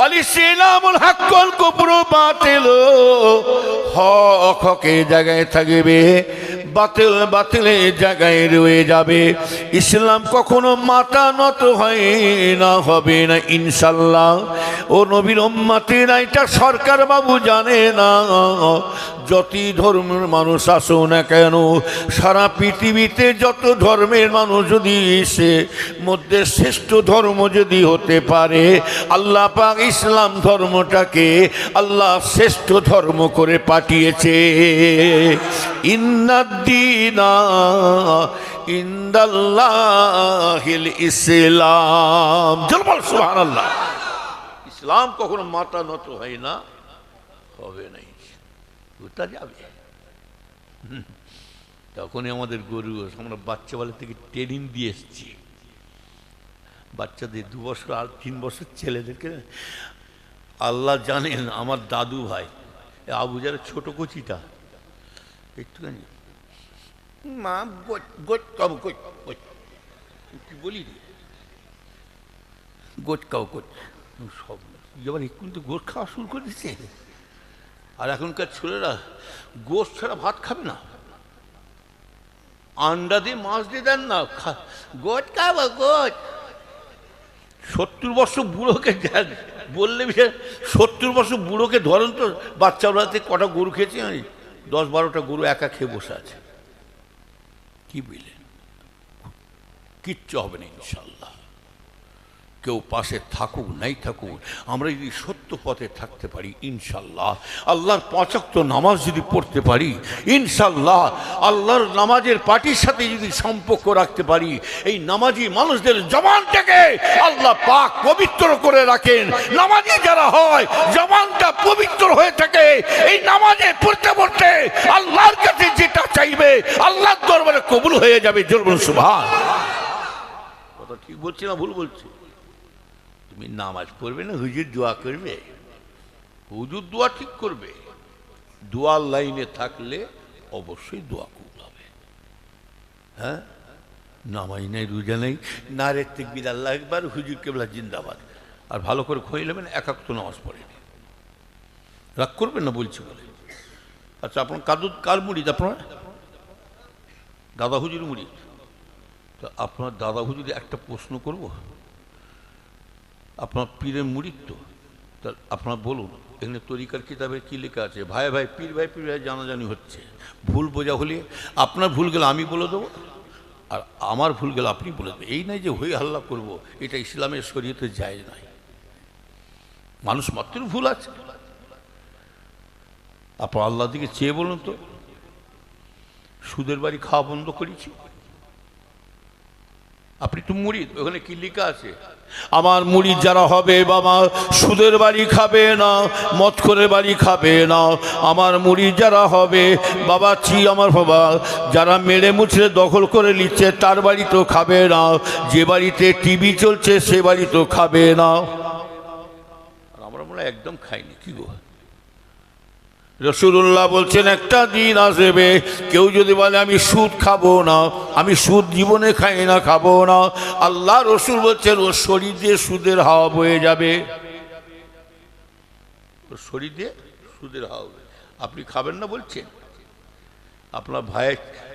আলিসিলামুল হাক্কুল কুফরু বাতিল, হক হকের জায়গায় থাকবে, বাতিল বাতিলের জায়গায় রয়ে যাবে। ইসলাম কখনো মাথা নত হয় না, হবে না ইনশাআল্লাহ। ও নবীর উম্মতেরা এটা সরকার বাবু জানে না। যতই ধর্মের মানুষ আসো না কেন, সারা পৃথিবীতে যত ধর্মের মানুষ যদি এসে মধ্যে শ্রেষ্ঠ ধর্ম যদি হতে পারে, আল্লাহ পাক ইসলাম ধর্মটাকে আল্লাহ শ্রেষ্ঠ ধর্ম করে পাঠিয়েছে। ইন্নাদ্দীনা ইনদাল্লাহিল ইসলাম। জোরে বল সুবহানাল্লাহ। ইসলাম কখনো মাথা নত হয় না, হবে না, ওটা যাবে। তখনই আমাদের গরু, আমরা বাচ্চাবেলা থেকে ট্রেনিং দিয়ে এসছি বাচ্চাদের, 2 বছর আর 3 বছর ছেলেদেরকে। আল্লাহ জানেন, আমার দাদু ভাই আবুজার ছোট কচিটা একটুখানি মা গোট কাউ গোট, কি বলি রে, গোট কাউ গোট, সব এবার একটু তো গোট খাওয়া শুরু করে দিচ্ছে। আর এখনকার ছেলেরা গোশ ছাড়া ভাত খাবে না। আন্ডা দিয়ে মাছ দিয়ে দেন না, গোট খাবো গোট। 70 বছর বুড়োকে দেন বললে 70 বছর বুড়োকে ধরেন তো, বাচ্চা ওরাতে কটা গরু খেয়েছি আমি, 10-12টা গরু একা খেয়ে বসে আছে। কি বুঝলেন? কিচ্ছু হবে না ইনশাল্লাহ। কেউ পাশে থাকুক নাই থাকুক, আমরা যদি সত্য পথে থাকতে পারি ইনশাল্লাহ, আল্লাহর 5 ওয়াক্ত নামাজ যদি পড়তে পারি ইনশাল্লাহ, আল্লাহর নামাজের পার্টির সাথে যদি সম্পর্ক রাখতে পারি, এই নামাজি মানুষদের জবানটাকে আল্লাহ পাক পবিত্র করে রাখেন। নামাজি যারা হয় জবানটা পবিত্র হয়ে থাকে, এই নামাজে পড়তে পড়তে আল্লাহর কাছে যেটা চাইবে আল্লাহর দরবারে কবুল হয়ে যাবে। জোর বলুন সুবহানাল্লাহ। কথা ঠিক বলছি না ভুল বলছি? তুমি নামাজ পড়বে না হুজুর দোয়া করবে? হুজুর দোয়া ঠিক করবে। দোয়ার লাইনে থাকলে অবশ্যই দোয়া কবুল হবে। হ্যাঁ, নামাজ নেই, রোজা নেই, নারে তাকবীর আল্লাহু আকবার, হুজুর কেবলা জিন্দাবাদ, আর ভালো করে খোঁজ নেবেন 1 ওয়াক্ত নামাজ পড়েনি, রাগ করবেন না বলছি বলে। আচ্ছা, আপনার কার মুরিদ? আপনার দাদা হুজুর মুরিদ। তো আপনার দাদা হুজুর একটা প্রশ্ন করব, আপনার পীরের মুরিদ তো, তা আপনার বলুন এখানে তরিকার কিতাবে কি লেখা আছে? ভাই ভাই পীর ভাই পীর ভাই জানাজানি হচ্ছে, ভুল বোঝা হলে আপনার ভুল গেলে আমি বলে দেবো, আর আমার ভুল গেলে আপনি বলে দেবেন। এই নাই যে হই হাল্লা করব, এটা ইসলামের শরীয়তে জায়েজ নাই। মানুষ মাত্র ভুল আছে, আপনার আল্লাহর দিকে চেয়ে বলুন তো, সুদের বাড়ি খাওয়া বন্ধ করেছি? আপনি তো মুরিদ, ওখানে কি লেখা আছে? আমার মুরিদ যারা হবে বাবা সুদের বাড়ি খাবে না, মদখোরের বাড়ি খাবে না। আমার মুরিদ যারা হবে বাবা আমার বাবা যারা মেরে মুছড়ে দখল করে নিচ্ছে তার বাড়ি তো খাবে না, যে বাড়িতে টিভি চলছে সে বাড়ি তো খাবে না। আমরা মনে একদম খাইনি। কি গো, রাসূলুল্লাহ বলছেন একটা দিন আসবে কেউ যদি বলে আমি সুদ খাবো না, আমি সুদ জীবনে খাই না, খাবো না, আল্লাহ রসুল বলছেন ওর শরীর দিয়ে সুদের হাওয়া বয়ে যাবে, ওর শরীর দিয়ে সুদের হাওয়া বয়ে। আপনি খাবেন না বলছেন?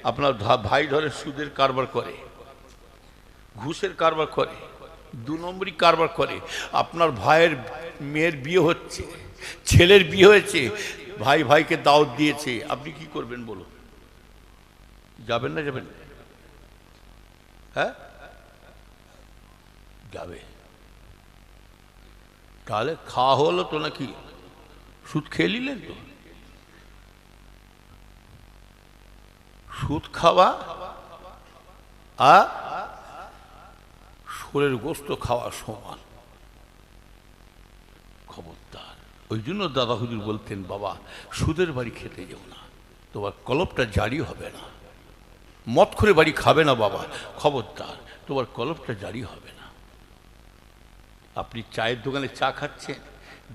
আপনার ভাই ধরে সুদের কারবার করে, ঘুষের কারবার করে, 2 নম্বরই কারবার করে। আপনার ভাইয়ের মেয়ের বিয়ে হচ্ছে, ছেলের বিয়ে হয়েছে, ভাই ভাইকে দাওয়াত দিয়েছে, আপনি কি করবেন বলুন? যাবেন না যাবেন? হ্যাঁ যাবে। তাহলে খাওয়া হলো তো নাকি? সুদ খেয়ে নিলেন তো। সুদ খাওয়া আর শোরের গোস্ত খাওয়া সমান, খবরদার। ওই জন্য দাদা হুজুর বলতেন বাবা সুদের বাড়ি খেতে যেও না, তোমার কলবটা জারি হবে না। মদ করে বাড়ি খাবে না বাবা, খবরদার, তোমার কলবটা জারি হবে না। আপনি চায়ের দোকানে চা খাচ্ছেন,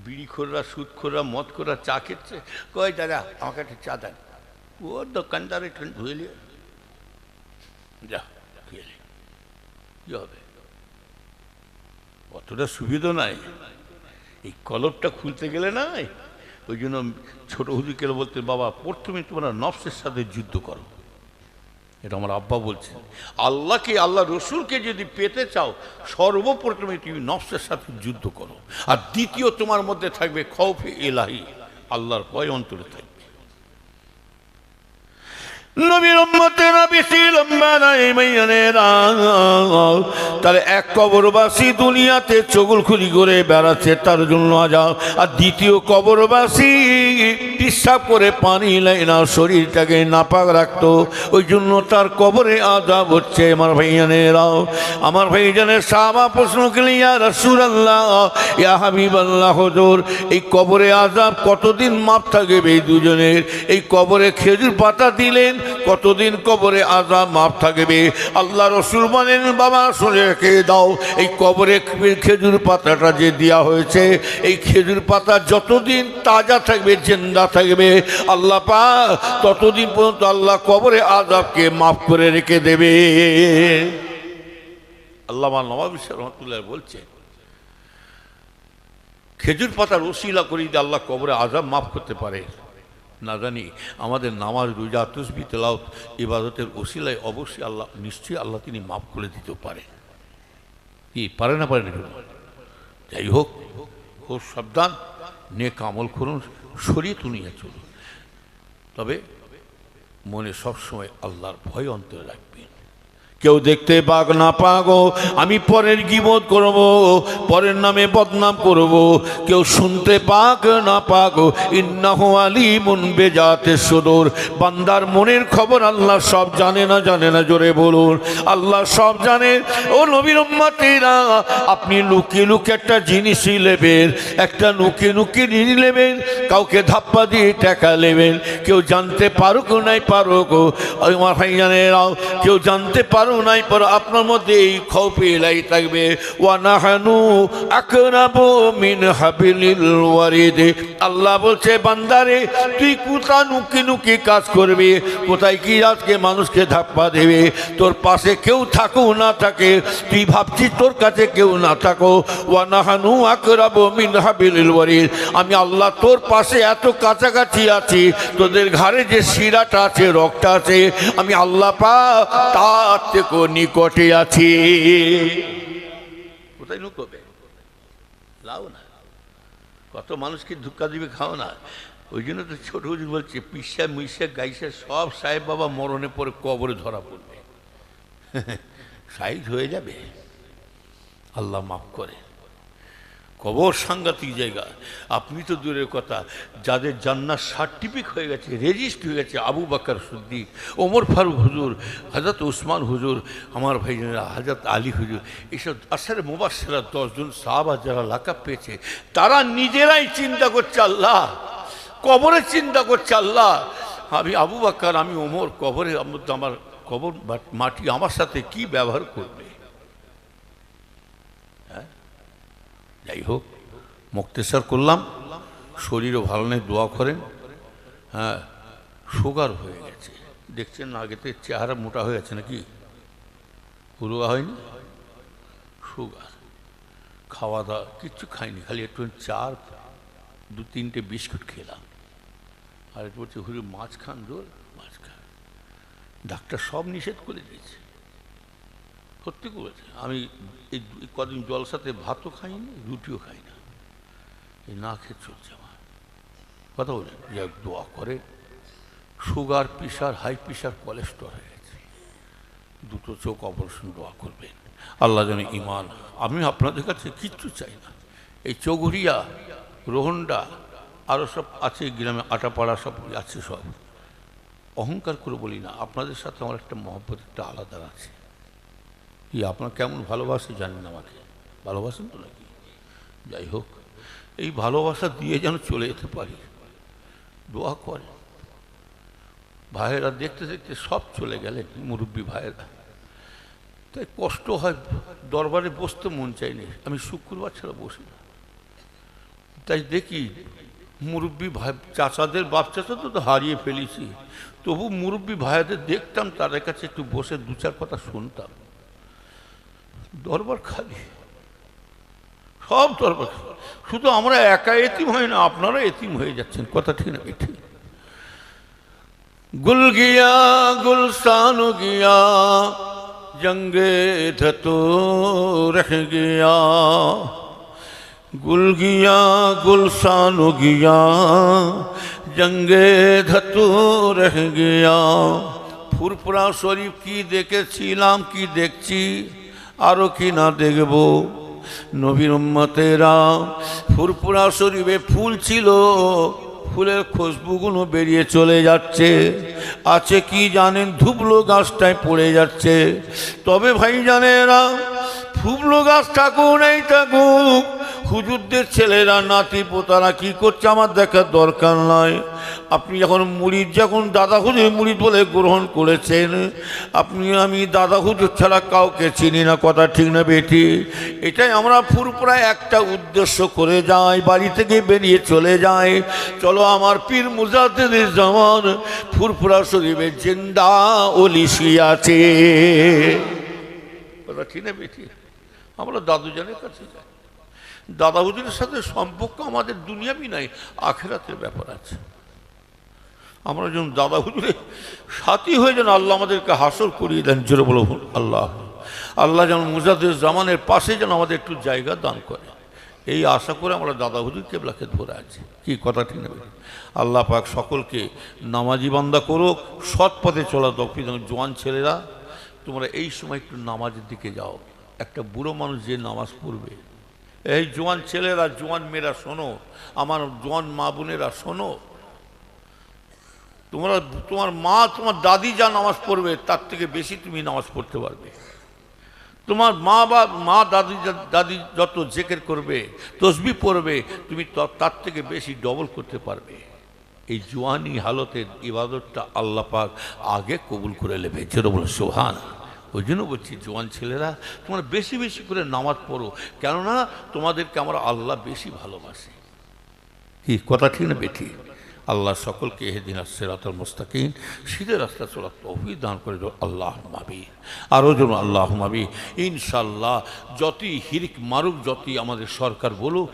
বিড়িখোররা সুদখোররা মদখোররা চা খেচ্ছে, কয় দাদা আমাকে একটা চা দেন, ও দোকানদার একটু ধুয়ে নিয়ে যা খেয়ে কি হবে? অতটা সুবিধা নাই, এই কলবটা খুলতে গেলে নাই। ওই জন্য ছোট হুজুরকে বলতে বাবা প্রথমে তোমরা নফসের সাথে যুদ্ধ করো, এটা আমার আব্বা বলছেন। আল্লাহকে আল্লাহ রসুলকে যদি পেতে চাও সর্বপ্রথমে তুমি নফসের সাথে যুদ্ধ করো, আর দ্বিতীয় তোমার মধ্যে থাকবে খৌফে ইলাহি, আল্লাহর ভয় অন্তরে থাকবে। নবীর উম্মতেরা বেশি লম্বা নাই মাইয়ানেরা, তাহলে এক কবরবাসী দুনিয়াতে চগলখুরি করে বেড়াচ্ছে তার জন্য আযাব, আর দ্বিতীয় কবরবাসী পেশাব করে পানি নেয় না, শরীরটাকে নাপাক রাখতো, ওই জন্য তার কবরে আযাব হচ্ছে। আমার ভাইয়ানেরা, আমার ভাইজানের সাহাবা প্রশ্ন করলেন ইয়া রাসূলুল্লাহ ইয়া হাবিবাল্লাহ হুজুর, এই কবরে আযাব কতদিন মাপ থাকবে এই দুজনের? এই কবরে খেজুর পাতা দিলেন, কতদিন কবরে আযাব মাপ থাকবে? আল্লাহ রসুল বলেন বাবা শুনে রেখে দাও, এই কবরে খেজুর পাতাটা যে দেওয়া হয়েছে, এই খেজুর পাতা যতদিন তাজা থাকবে, জিন্দা থাকবে, আল্লাহ পাক ততদিন পর্যন্ত আল্লাহ কবরে আযাবকে মাফ করে রেখে দেবে। আল্লামা নওয়াবী রহমাতুল্লাহ বলছে খেজুর পাতার ওসিলা করে যদি আল্লাহ কবরে আযাব মাফ করতে পারে, না জানি আমাদের নামাজ রোজা তসবিহ তেলাওয়াত ইবাদতের ওসিলায় অবশ্যই আল্লাহ নিশ্চয়ই আল্লাহ তিনি মাফ করে দিতে পারে। কি পারে না পারে না? যাই হোক, খুব সাবধান, নেক আমল করুন, শরীয়ত নিয়ে চলুন, তবে মনে সবসময় আল্লাহর ভয় অন্তরে রাখবেন। কেউ দেখতে পাক না পাক আমি পরের গীবত করব, পরের নামে বদনাম করব, কেউ শুনতে পাক না পাক ইন্নাহু আলিমুন বিজাতিস সুদূর। বান্দার মনের খবর আল্লাহ সব জানে না, জানে না? জোরে বলুন, আল্লাহ সব জানে। ও নবীর উম্মতেরা, আপনি লুকিয়ে লুকিয়ে একটা জিনিসই নেবেন, একটা লুকিয়ে লুকিয়ে জিনিস নেবেন, কাউকে ধাপ্পা দিয়ে টাকা নেবেন, কেউ জানতে পারুক নাই পারুক, আমার ভাইজানেরাও কেউ জানতে পারুক নাই পর আপনার মধ্যে এই খৌফে লাই থাকবে। ওয়া নাহানু আকরাবু মিন হাবিলিল ওয়ারিদ। আল্লাহ বলছে বান্দারে তুই কোথায় নুকি নুকি কাজ করবি, কোথায় কি আজকে মানুষকে ধাপ্পা দেবে, তোর পাশে কেউ থাকো না থাকে, তুই ভাবছিস তোর কাছে কেউ না থাকো। ওয়া নাহানু আকরাবু মিন হাবিলিল ওয়ারিদ। আমি আল্লাহ তোর পাশে এত কাছাকাছি আছি, তোদের ঘাড়ে যে শিরাটা আছে, রক্তটা আছে, আমি আল্লাহ পাক তার নিকটে আছি। কোথায় লুকোবে? লাও না, কত মানুষকে ধোঁকা দিবে, খাও না। ওই জন্য তো ছোট হুজুর বলছে পিসা মিশা গাইসা সব সাহেব বাবা মরণে পরে কবরে ধরা পড়বে, সাইজ হয়ে যাবে। আল্লাহ মাফ করে। কবর সাংঘাতিক জায়গা। আপনি তো দূরের কথা, যাদের জান্নাত সার্টিফিকেট হয়ে গেছে, রেজিস্ট্রি হয়ে গেছে, আবু বকর সিদ্দিক, ওমর ফারুক হুজুর, হযরত উসমান হুজুর, আমার ভাইজানেরা হযরত আলী হুজুর, এইসব আশারে মুবাশশিরা 10 জন সাহাবা যারা লাকাব পেয়েছে, তারা নিজেরাই চিন্তা করছে আল্লাহ, কবরে চিন্তা করছে আল্লাহ, আমি আবু বকর, আমি ওমর, কবরে আমার কবর মাটি আমার সাথে কি ব্যবহার করবে। যাই হোক, মুক্তেসর করলাম, শরীরও ভালো নেই, দোয়া করেন। হ্যাঁ, সুগার হয়ে গেছে, দেখছেন না, আগে থেকে চেহারা মোটা হয়ে গেছে নাকি? পুরোয়া হয়নি, সুগার। খাওয়া দাওয়া কিচ্ছু খাইনি, খালি একটু চা, 2-3টে বিস্কুট খেলাম, আর একটু বলছে হুজুর মাছ খান, জোর মাছ খান। ডাক্তার সব নিষেধ করে দিয়েছে, সত্যি করেছে। আমি এই কদিন জলসাতে ভাতও খাইনি, রুটিও খাই না, এই না খেয়ে চলছে আমার। কথা বলেন, যে দোয়া করে, sugar, pressure, high pressure, cholesterol হয়ে গেছে, দুটো চোখ অপারেশন, দোয়া করবেন আল্লাহ যেন ইমান। আমি আপনাদের কাছে কিচ্ছু চাই না। এই চৌঘুরিয়া, রোহন্ডা, আরও সব আছে গ্রামে, আটাপাড়া সব আছে, সব অহংকার করে বলি না, আপনাদের সাথে আমার একটা মহব্বত একটা আলাদা আছে। কি আপনার কেমন ভালোবাসে জানেন, আমাকে ভালোবাসেন তো নাকি? যাই হোক, এই ভালোবাসা দিয়ে যেন চলে যেতে পারি, দোয়া করে। ভাইয়েরা দেখতে দেখতে সব চলে গেলেন, মুরব্বী ভাইয়েরা, তাই কষ্ট হয়, দরবারে বসতে মন চাইনি। আমি শুক্রবার ছাড়া বসি না, তাই দেখি মুরব্বী ভাই, চাচাদের বাপ চাচা তো হারিয়ে ফেলেছি, তবু মুরব্বী ভাইয়াদের দেখতাম, তাদের কাছে একটু বসে 2-4 কথা শুনতাম। দরবার খালি, সব দরবার, শুধু আমরা একা এতিম হয় না, আপনারা এতিম হয়ে যাচ্ছেন, কথা ঠিক না? ঠিক। গুল গিয়া গুলশান গিয়া, জঙ্গে ধতো রহ গিয়া, গুল গিয়া গুলশান গিয়া, জঙ্গে ধতো রহ গিয়া। ফুরফুরা শরীফ কি দেখেছিলাম, কি দেখছি, আরো কি না দেখব। নবীর উম্মতেরা, ফুরফুরা শরীফে ফুল ছিল, ফুলের খুশবুগুলো বেরিয়ে চলে যাচ্ছে, আছে কি জানেন, ধুবলো গাছটায় পড়ে যাচ্ছে। তবে ভাইজানেরা, ধুবলো গাছ থাকুক নাই থাকুক, হুজুরদের ছেলেরা, নাতি পোতারা কি করছে আমার দেখার দরকার নয়। আপনি যখন মুরিদ, যখন দাদা হুজুর মুরিদ বলে গ্রহণ করেছেন, আপনি আমি দাদা হুজুর ছাড়া কাউকে চিনি না, কথা ঠিক না বেটি? এটাই আমরা ফুরফুরায় একটা উদ্দেশ্য করে যাই, বাড়ি থেকে বেরিয়ে চলে যাই, চলো আমার পীর মুজাদ্দিদের জামান ফুরফুরা শরীফে জিন্দা ওলি শুয়ে আছে, কথা ঠিক না বেটি? আমরা দাদুজানের কাছে যাই, দাদা হুজুরের সাথে সম্পর্ক আমাদের দুনিয়াবি নাই, আখেরাতের ব্যাপার আছে। আমরা যেন দাদা হুজুরে সাথী হয়ে যেন আল্লাহ আমাদেরকে হাসর করিয়ে দেন, জোরে বলো আল্লাহ। আল্লাহ যেন মুজাদ্দিদ জামানের পাশে যেন আমাদের একটু জায়গা দান করে, এই আশা করে আমরা দাদা হুজুর কেবলাকে ধরে আছি। কি কথা ঠিক নেবে? আল্লাহ পাক সকলকে নামাজি বান্দা করো, সৎ পথে চলা তৌফিক দান। জোয়ান ছেলেরা তোমরা এই সময় একটু নামাজের দিকে যাও। একটা বুড়ো মানুষ যে নামাজ পড়বে, এই জোয়ান ছেলেরা জোয়ান মেয়েরা শোনো, আমার জোয়ান মা বোনেরা শোনো, তোমরা তোমার মা তোমার দাদি যা নামাজ পড়বে তার থেকে বেশি তুমি নামাজ পড়তে পারবে। তোমার মা দাদি যত জিকির করবে, তসবিহ পড়বে, তুমি তার থেকে বেশি ডবল করতে পারবে। এই জোয়ানি হালতের ইবাদতটা আল্লাহ পাক আগে কবুল করে নেবে, যেটা বলো সুবহান। ওই জন্য বলছি জোয়ান ছেলেরা তোমরা বেশি বেশি করে নামাজ পড়ো, কেননা তোমাদেরকে আমরা আল্লাহ বেশি ভালোবাসে। কি কথা ঠিক না বেঠি? আল্লাহ সকলকে ইহদিনাস সিরাতাল মুস্তাকিম, সিধে রাস্তা চলার তৌফিক দান করে দাও আল্লাহুম্মা আমিন। আরও যেন আল্লাহুম্মা আমিন। ইনশাল্লাহ যতই হিরিক মারুক, যতই আমাদের সরকার বলুক,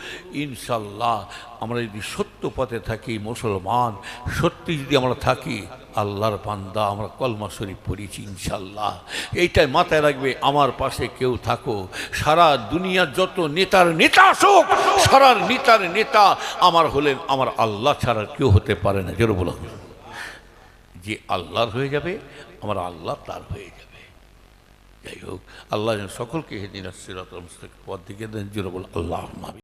ইনশাল্লাহ আমরা যদি সত্য পথে থাকি, মুসলমান সত্যি যদি আমরা থাকি, আল্লাহর বান্দা, আমরা কলমা শরীফ পড়েছি ইনশাল্লাহ, এইটাই মাথায় রাখবে। আমার পাশে কেউ থাকো, সারা দুনিয়ার যত নেতার নেতা আসুক, সারা নেতার নেতা আমার হলেন আমার আল্লাহ ছাড়া কেউ হতে পারে না। যেন বলো যে আল্লাহর হয়ে যাবে, আমার আল্লাহ তার হয়ে যাবে। যাই হোক, আল্লাহ সকলকে হেদিনাস সিরাতাল মুস্তাকিম পথ দিকে দেন। যেন বলো আল্লাহুম্মা আমিন।